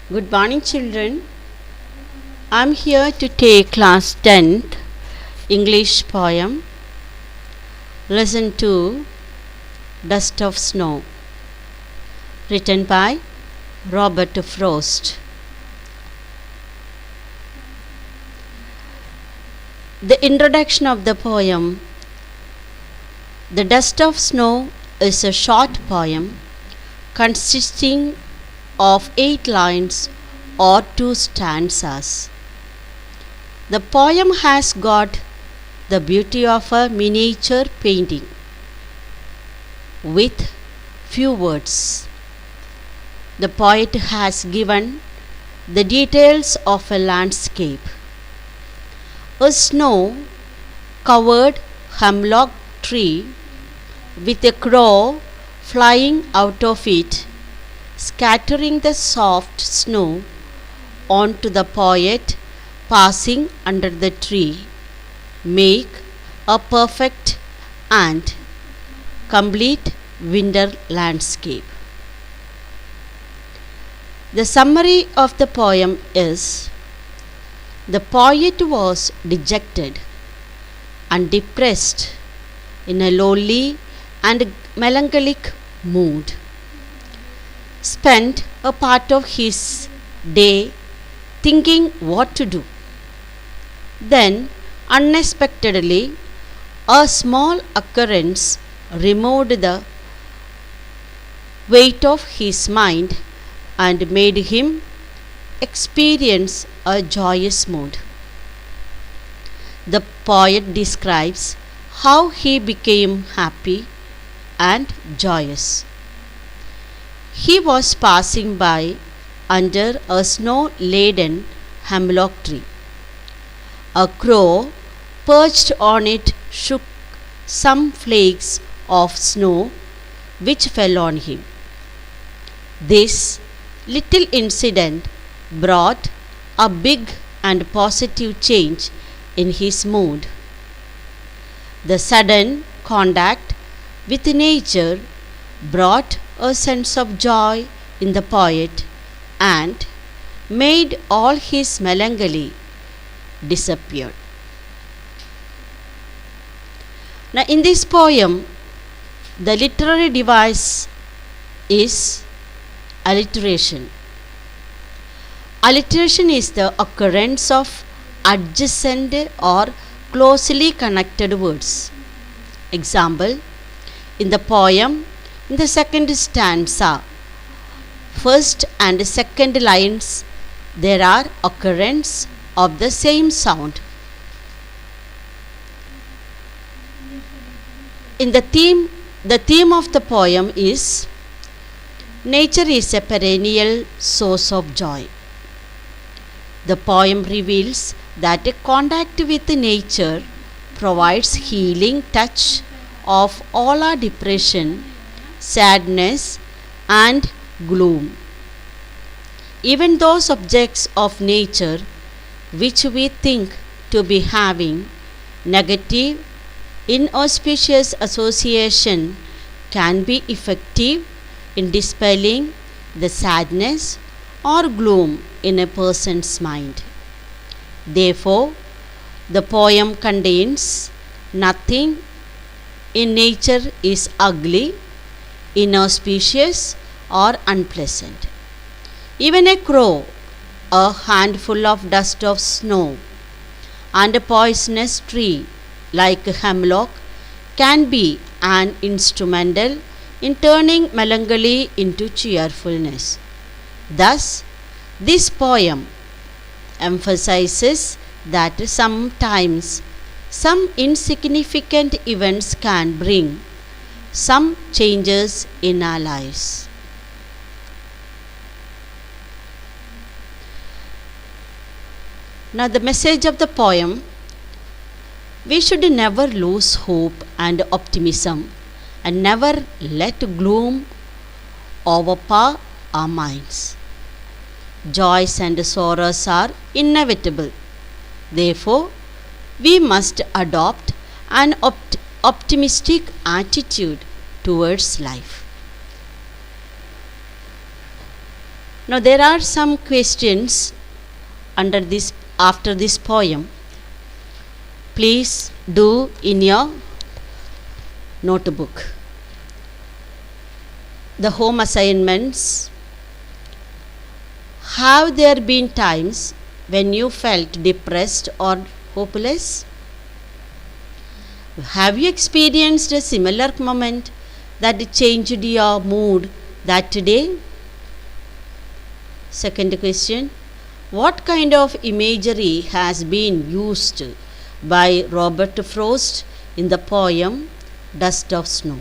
Good morning, children. I'm here to take class 10th English poem. Listen to Dust of Snow, written by Robert Frost. The introduction of the poem. The Dust of Snow is a short poem consisting of 8 lines or 2 stanzas. The poem has got the beauty of a miniature painting with few words. The poet has given the details of a landscape. A snow covered hemlock tree with a crow flying out of it, scattering the soft snow onto the poet passing under the tree, make a perfect and complete winter landscape. The summary of the poem is: the poet was dejected and depressed, in a lonely and melancholic mood. Spent a part of his day thinking what to do. Then, unexpectedly, a small occurrence removed the weight of his mind and made him experience a joyous mood. The poet describes how he became happy and joyous. He was passing by under a snow-laden hemlock tree. A crow perched on it shook some flakes of snow which fell on him. This little incident brought a big and positive change in his mood. The sudden contact with nature brought a sense of joy in the poet and made all his melancholy disappear. Now, in this poem, the literary device is alliteration. Alliteration is the occurrence of adjacent or closely connected words. Example, in the poem, in the second stanza, first and second lines, there are occurrence of the same sound. In the theme of the poem is: nature is a perennial source of joy. The poem reveals that a contact with nature provides healing touch of all our depression, sadness and gloom. Even those objects of nature which we think to be having negative, inauspicious association can be effective in dispelling the sadness or gloom in a person's mind. Therefore, the poem contains nothing in nature is ugly, inauspicious or unpleasant. Even a crow, a handful of dust of snow, and a poisonous tree like a hemlock can be an instrumental in turning melancholy into cheerfulness. Thus, this poem emphasizes that sometimes some insignificant events can bring some changes in our lives. Now, the message of the poem: we should never lose hope and optimism and never let gloom overpower our minds. Joys and sorrows are inevitable. Therefore, we must adopt an optimistic attitude towards life. Now there are some questions under this after this poem. Please do in your notebook. The home assignments. Have there been times when you felt depressed or hopeless? Have you experienced a similar moment that changed your mood that day? Second question. What kind of imagery has been used by Robert Frost in the poem Dust of Snow?